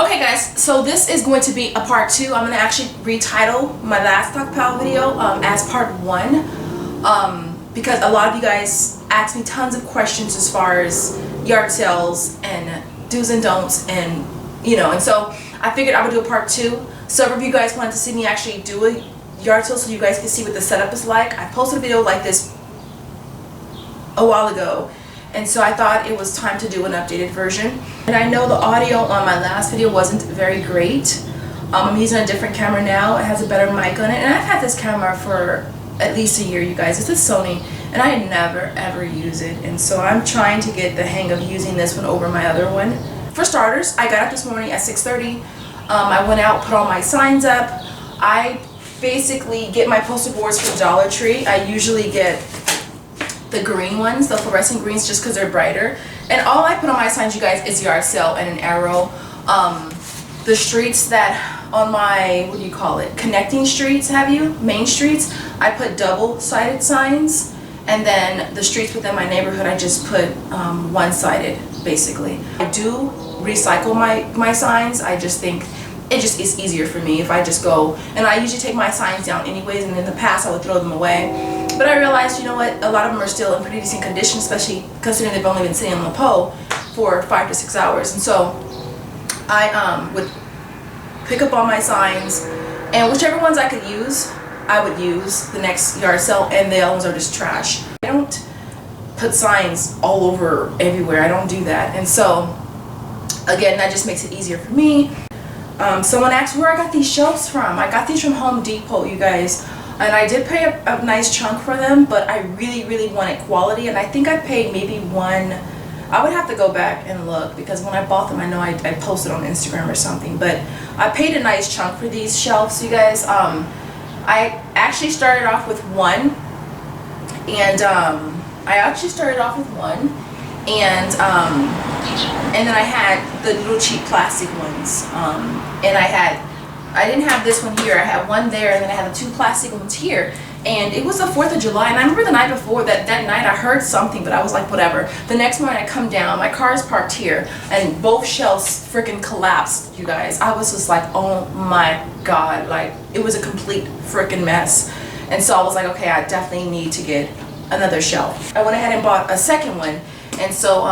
Okay guys, so this is going to be a part 2. I'm going to actually retitle my last stockpile video as part 1 because a lot of you guys asked me tons of questions as far as yard sales and do's and don'ts, and and so I figured I would do a part 2. Several of you guys wanted to see me actually do a yard sale so you guys can see what the setup is like. I posted a video like this a while ago, and so I thought it was time to do an updated version. And I know the audio on my last video wasn't very great. I'm using a different camera now. It has a better mic on it, and I've had this camera for at least a year, you guys. It's a Sony, and I never ever use it, and so I'm trying to get the hang of using this one over my other one. For starters, I got up this morning at 6:30. I went out, put all my signs up. I basically get my poster boards from Dollar Tree. I usually get the green ones, the fluorescent greens, just because they're brighter. And all I put on my signs, you guys, is yard sale and an arrow. The streets that on my, what do you call it, connecting streets, main streets, I put double-sided signs, and then the streets within my neighborhood, I just put one-sided, basically. I do recycle my signs. I just think it just is easier for me if I just go, and I usually take my signs down anyways, and in the past I would throw them away. But I realized, you know what, a lot of them are still in pretty decent condition, especially considering they've only been sitting on the pole for 5 to 6 hours. And so I would pick up all my signs, and whichever ones I could use, I would use the next yard sale, and the other ones are just trash. I don't put signs all over everywhere. I don't do that. And so, again, that just makes it easier for me. Someone asked where I got these shelves from. I got these from Home Depot, you guys. And I did pay a nice chunk for them, but I really wanted quality, and I think I paid maybe one. I would have to go back and look, because when I bought them, I know I posted on Instagram or something, but I paid a nice chunk for these shelves, you guys. I actually started off with one, and and then I had the little cheap plastic ones, and I didn't have this one here. I had one there, and then I had the 2 plastic ones here. And it was the 4th of July, and I remember the night before, that night I heard something, but I was like, whatever. The next morning I come down, my car is parked here, and both shelves freaking collapsed, you guys. I was just like, oh my God, like, it was a complete freaking mess. And so I was like, okay, I definitely need to get another shelf. I went ahead and bought a second one, and so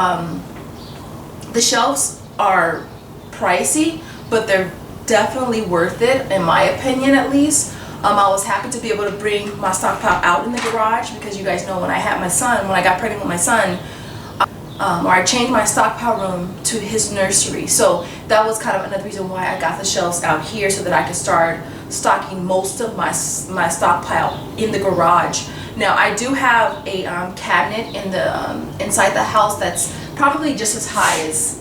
the shelves are pricey, but they're definitely worth it, in my opinion at least. I was happy to be able to bring my stockpile out in the garage, because you guys know when I had my son, when I got pregnant with my son, or I changed my stockpile room to his nursery. So that was kind of another reason why I got the shelves out here, so that I could start stocking most of my stockpile in the garage. Now I do have a cabinet in the inside the house that's probably just as high as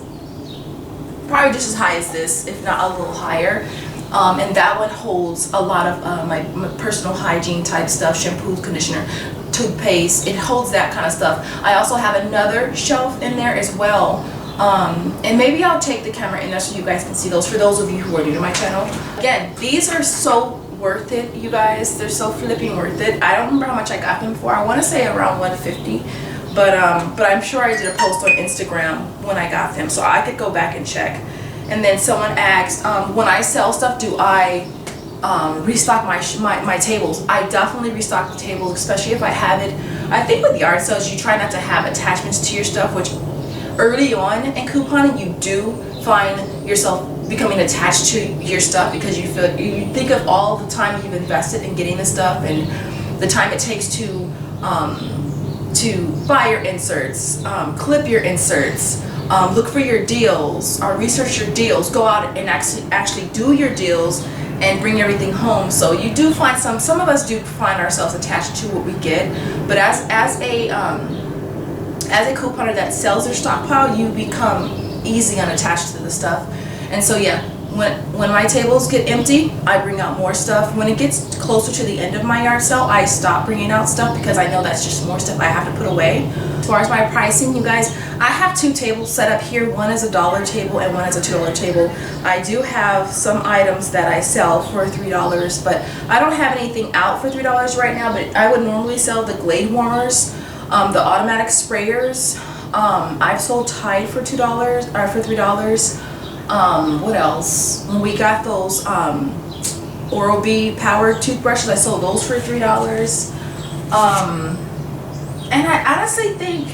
this, if not a little higher. And that one holds a lot of my personal hygiene type stuff, shampoo, conditioner, toothpaste. It holds that kind of stuff. I also have another shelf in there as well. And maybe I'll take the camera in there so you guys can see those, for those of you who are new to my channel. Again, these are so worth it, you guys. They're so flipping worth it. I don't remember how much I got them for. I want to say around $150. But I'm sure I did a post on Instagram when I got them, so I could go back and check. And then someone asked, when I sell stuff, do I restock my tables? I definitely restock the tables, especially if I have it. I think with yard sales, you try not to have attachments to your stuff, which early on in couponing, you do find yourself becoming attached to your stuff, because you think of all the time you've invested in getting the stuff, and the time it takes to buy your inserts, clip your inserts, look for your deals, or research your deals, go out and actually do your deals and bring everything home. So you do find some of us do find ourselves attached to what we get, but as a couponer that sells their stockpile, you become easy unattached to the stuff. And so yeah, when my tables get empty, I bring out more stuff. When it gets closer to the end of my yard sale, I stop bringing out stuff, because I know that's just more stuff I have to put away. As far as my pricing, you guys, I have 2 tables set up here. One is a $1 table and one is a $2 table. I do have some items that I sell for $3, but I don't have anything out for $3 right now. But I would normally sell the Glade warmers, the automatic sprayers. I've sold Tide for $2 or for $3. What else? When we got those Oral-B powered toothbrushes, I sold those for $3. And I honestly think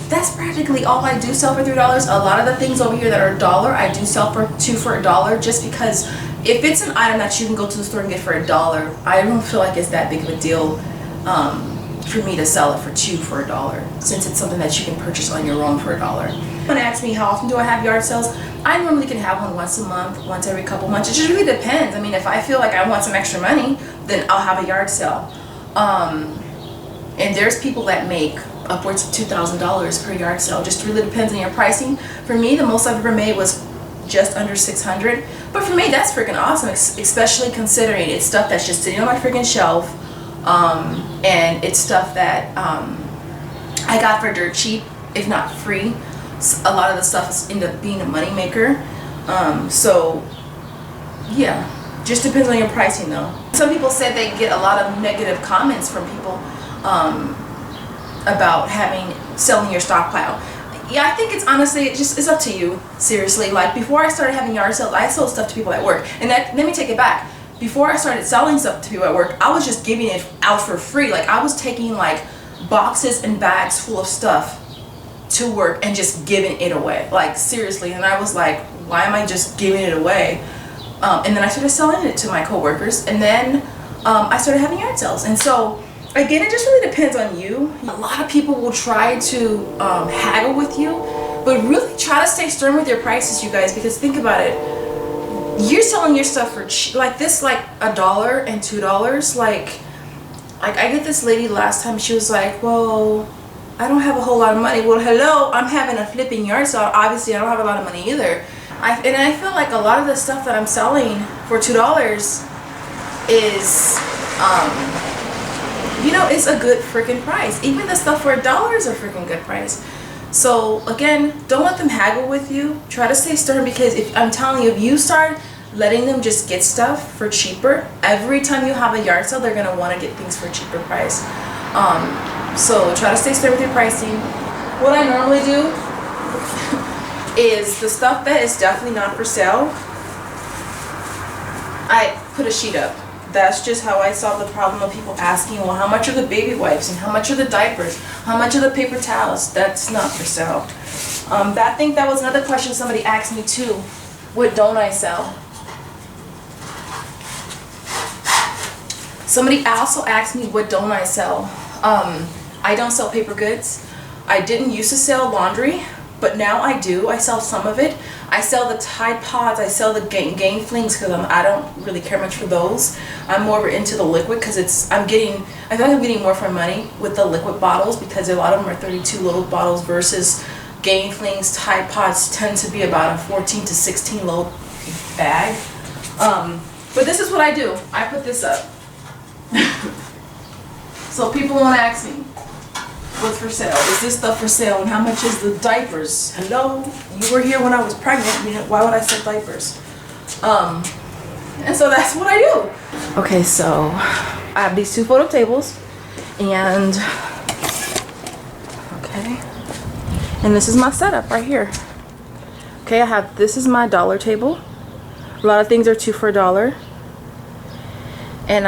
that's practically all I do sell for $3. A lot of the things over here that are $1, I do sell for $1, just because if it's an item that you can go to the store and get for $1, I don't feel like it's that big of a deal for me to sell it for $1, since it's something that you can purchase on your own for $1. When ask me how often do I have yard sales, I normally can have one once a month, once every couple months. It just really depends. I mean, if I feel like I want some extra money, then I'll have a yard sale. And there's people that make upwards of $2,000 per yard sale. Just really depends on your pricing. For me, the most I've ever made was just under $600. But for me, that's freaking awesome, especially considering it's stuff that's just sitting on my freaking shelf. And it's stuff that I got for dirt cheap, if not free. A lot of the stuff ended up being a money maker. So yeah, just depends on your pricing though. Some people said they get a lot of negative comments from people about selling your stockpile. Yeah, I think it's honestly, it's up to you, seriously. Like, before I started having yard sales, I sold stuff to people at work. And let me take it back. Before I started selling stuff to people at work, I was just giving it out for free. Like, I was taking like boxes and bags full of stuff to work and just giving it away. Like, seriously. And I was like, why am I just giving it away? And then I started selling it to my coworkers. And then I started having yard sales. And so, again, it just really depends on you. A lot of people will try to haggle with you, but really try to stay stern with your prices, you guys, because think about it. You're selling your stuff for like this, like $1 and $2. Like I get this lady last time, she was like, well, I don't have a whole lot of money. Well, hello, I'm having a flipping yard sale. Obviously, I don't have a lot of money either. And I feel like a lot of the stuff that I'm selling for $2 is, you know, it's a good freaking price. Even the stuff for $1 is a freaking good price. So again, don't let them haggle with you. Try to stay stern, because if I'm telling you, if you start letting them just get stuff for cheaper, every time you have a yard sale, they're gonna want to get things for a cheaper price. So try to stay stern with your pricing. What I normally do is the stuff that is definitely not for sale, I put a sheet up. That's just how I solve the problem of people asking, well, how much are the baby wipes, and how much are the diapers, how much are the paper towels? That's not for sale. I think that was another question somebody asked me too. What don't I sell? Somebody also asked me, what don't I sell? I don't sell paper goods. I didn't used to sell laundry, but now I do. I sell some of it. I sell the Tide Pods. I sell the Gain Flings, because I don't really care much for those. I'm more into the liquid, because I feel like I'm getting more for money with the liquid bottles, because a lot of them are 32 load bottles versus Gain Flings. Tide Pods tend to be about a 14 to 16 load bag. But this is what I do. I put this up. So people won't ask me, what's for sale? Is this stuff for sale? And how much is the diapers? Hello? You were here when I was pregnant. You know, why would I sell diapers? And so that's what I do. Okay, so I have these 2 photo tables, and okay, and this is my setup right here. Okay, this is my dollar table. A lot of things are 2 for $1. And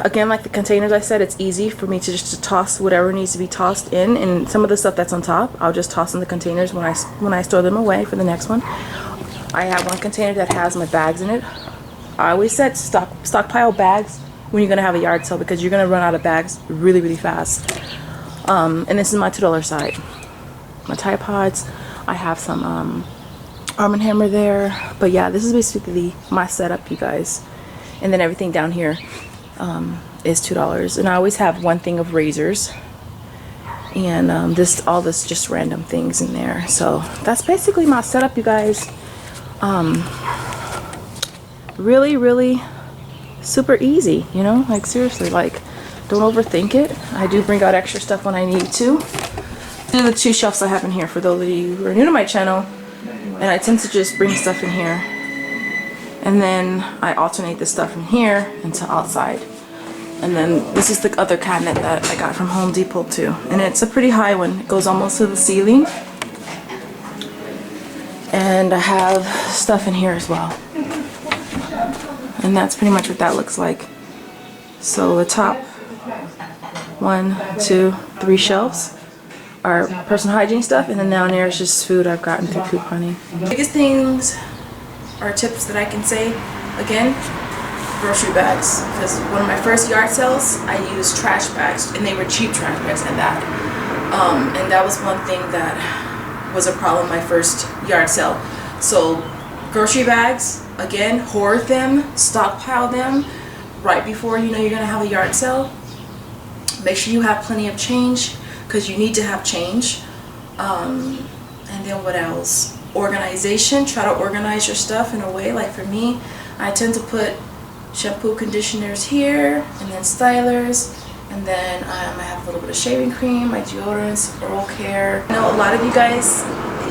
again, like the containers I said, it's easy for me to just toss whatever needs to be tossed in, and some of the stuff that's on top I'll just toss in the containers when I store them away for the next one. I have one container that has my bags in it. I always said stockpile bags when you're gonna have a yard sale, because you're gonna run out of bags really, really fast. And this is my $2 side. My Tide Pods. I have some Arm & Hammer there. But yeah, this is basically my setup, you guys. And then everything down here is $2. And I always have one thing of razors, and all this just random things in there. So that's basically my setup, you guys. Really, really super easy, you know, like seriously, like don't overthink it. I do bring out extra stuff when I need to. These are the 2 shelves I have in here for those of you who are new to my channel, and I tend to just bring stuff in here. And then I alternate the stuff from here into outside. And then this is the other cabinet that I got from Home Depot too. And it's a pretty high one. It goes almost to the ceiling. And I have stuff in here as well. And that's pretty much what that looks like. So the top 1, 2, 3 shelves are personal hygiene stuff, and then down there is just food I've gotten through couponing. Biggest things or tips that I can say, again, grocery bags. Because one of my first yard sales, I used trash bags, and they were cheap trash bags at that. And that was one thing that was a problem my first yard sale. So grocery bags, again, hoard them, stockpile them right before you know you're gonna have a yard sale. Make sure you have plenty of change, because you need to have change. And then what else? Organization. Try to organize your stuff in a way, like for me, I tend to put shampoo, conditioners here, and then stylers, and then I have a little bit of shaving cream, my deodorants, oral care. I know a lot of you guys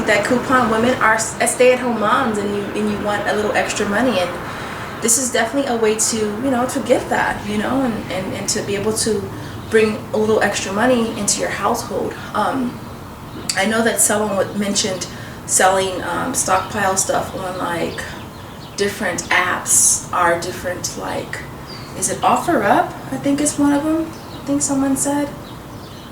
that coupon women are stay-at-home moms, and you want a little extra money, and this is definitely a way to, you know, to get that, you know, and to be able to bring a little extra money into your household. I know that someone mentioned selling stockpile stuff on like different apps, or different, like, is it OfferUp? I think it's one of them. I think someone said.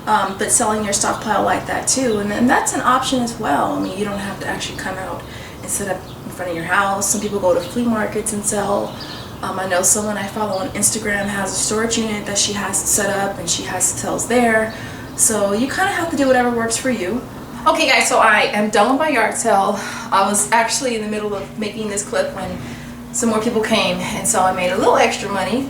But selling your stockpile like that too, and then that's an option as well. I mean, you don't have to actually come out and set up in front of your house. Some people go to flea markets and sell. I know someone I follow on Instagram has a storage unit that she has set up, and she sells there. So you kind of have to do whatever works for you. Okay guys, so I am done with my yard sale. I was actually in the middle of making this clip when some more people came, and so I made a little extra money.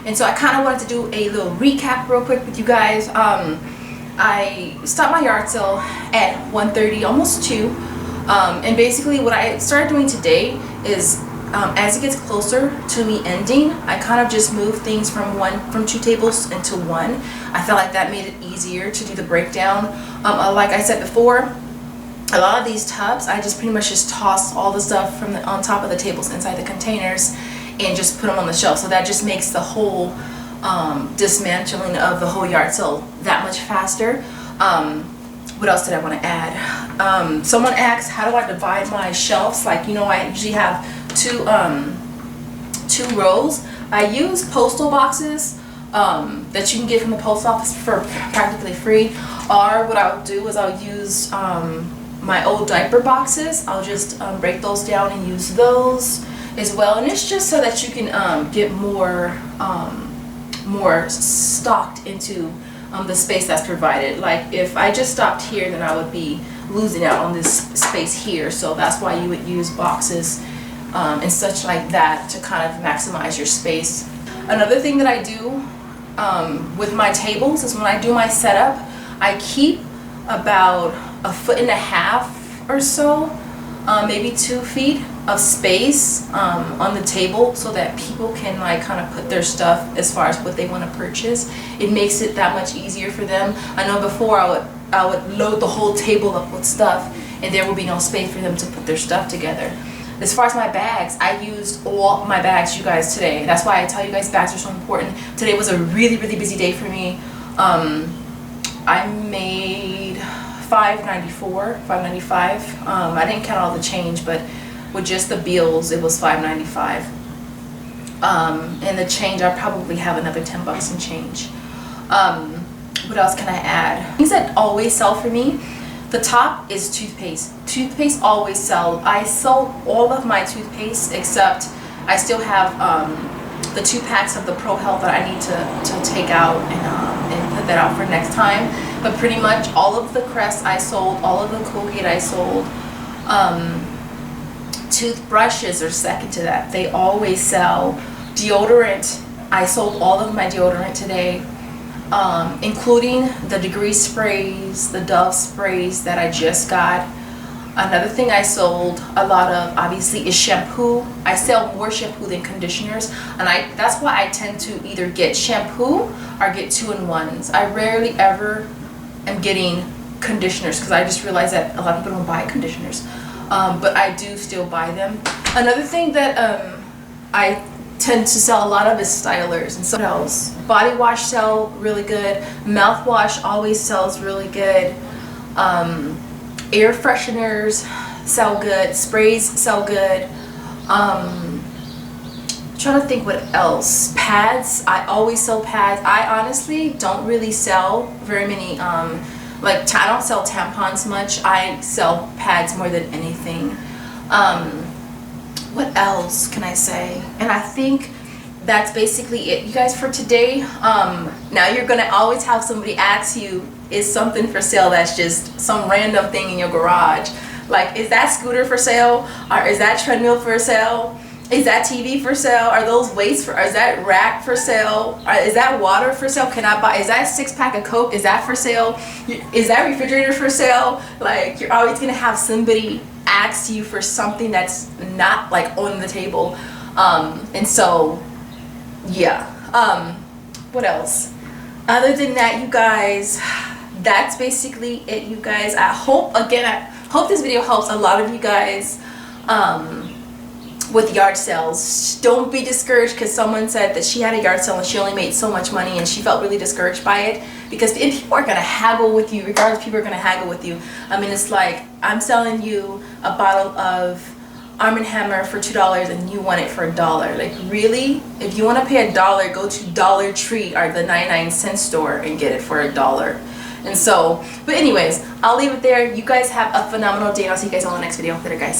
And so I kind of wanted to do a little recap real quick with you guys. I stopped my yard sale at 1:30, almost 2. And basically what I started doing today is, as it gets closer to me ending, I kind of just move things from 2 tables into 1. I felt like that made it easier to do the breakdown. Like I said before, a lot of these tubs, I just pretty much just toss all the stuff from on top of the tables inside the containers and just put them on the shelf. So that just makes the whole dismantling of the whole yard sale that much faster. What else did I want to add? Someone asked, how do I divide my shelves? Like, you know, I usually have two rows. I use postal boxes that you can get from the post office for practically free. Or what I'll do is I'll use my old diaper boxes. I'll just break those down and use those as well. And it's just so that you can get more stocked into the space that's provided. Like if I just stopped here, then I would be losing out on this space here. So that's why you would use boxes and such like that to kind of maximize your space. Another thing that I do with my tables is when I do my setup, I keep about 1.5 feet or so, maybe 2 feet of space on the table, so that people can like kind of put their stuff as far as what they want to purchase. It makes it that much easier for them. I know before I would load the whole table up with stuff, and there would be no space for them to put their stuff together. As far as my bags, I used all my bags, you guys, today. That's why I tell you guys bags are so important. Today was a really, really busy day for me. I made $5.95. I didn't count all the change, but with just the bills, it was $5.95. And the change, I probably have another 10 bucks in change. What else can I add? Things that always sell for me. The top is toothpaste. Toothpaste always sell. I sold all of my toothpaste except I still have the 2 packs of the Pro Health that I need to take out and put that out for next time. But pretty much all of the Crest I sold, all of the Colgate I sold. Toothbrushes are second to that. They always sell. Deodorant, I sold all of my deodorant today. Including the Degree sprays, the Dove sprays that I just got. Another thing I sold a lot of, obviously, is shampoo. I sell more shampoo than conditioners, and that's why I tend to either get shampoo or get 2-in-1s. I rarely ever am getting conditioners, because I just realized that a lot of people don't buy conditioners, but I do still buy them. Another thing that I tend to sell a lot of is stylers and something else. Body wash sell really good. Mouthwash always sells really good. Air fresheners sell good, sprays sell good. Trying to think what else. Pads, I always sell pads. I honestly don't really sell very many like I don't sell tampons much. I sell pads more than anything. What else can I say? And I think that's basically it, you guys, for today. Now you're gonna always have somebody ask you, is something for sale that's just some random thing in your garage? Like, is that scooter for sale? Or is that treadmill for sale? Is that TV for sale? Are those weights for, is that rack for sale? Or is that water for sale? Can I buy, is that 6-pack of Coke? Is that for sale? Is that refrigerator for sale? Like, you're always gonna have somebody ask you for something that's not like on the table. And so, yeah. What else? Other than that, you guys, that's basically it, you guys. I hope this video helps a lot of you guys with yard sales. Don't be discouraged because someone said that she had a yard sale and she only made so much money and she felt really discouraged by it, because people are going to haggle with you. Regardless, people are going to haggle with you. I mean, it's like I'm selling you a bottle of Arm & Hammer for $2 and you want it for $1. Like, really? If you want to pay $1, go to Dollar Tree or the 99-cent store and get it for $1. And so, but anyways, I'll leave it there. You guys have a phenomenal day and I'll see you guys on the next video. Later, guys.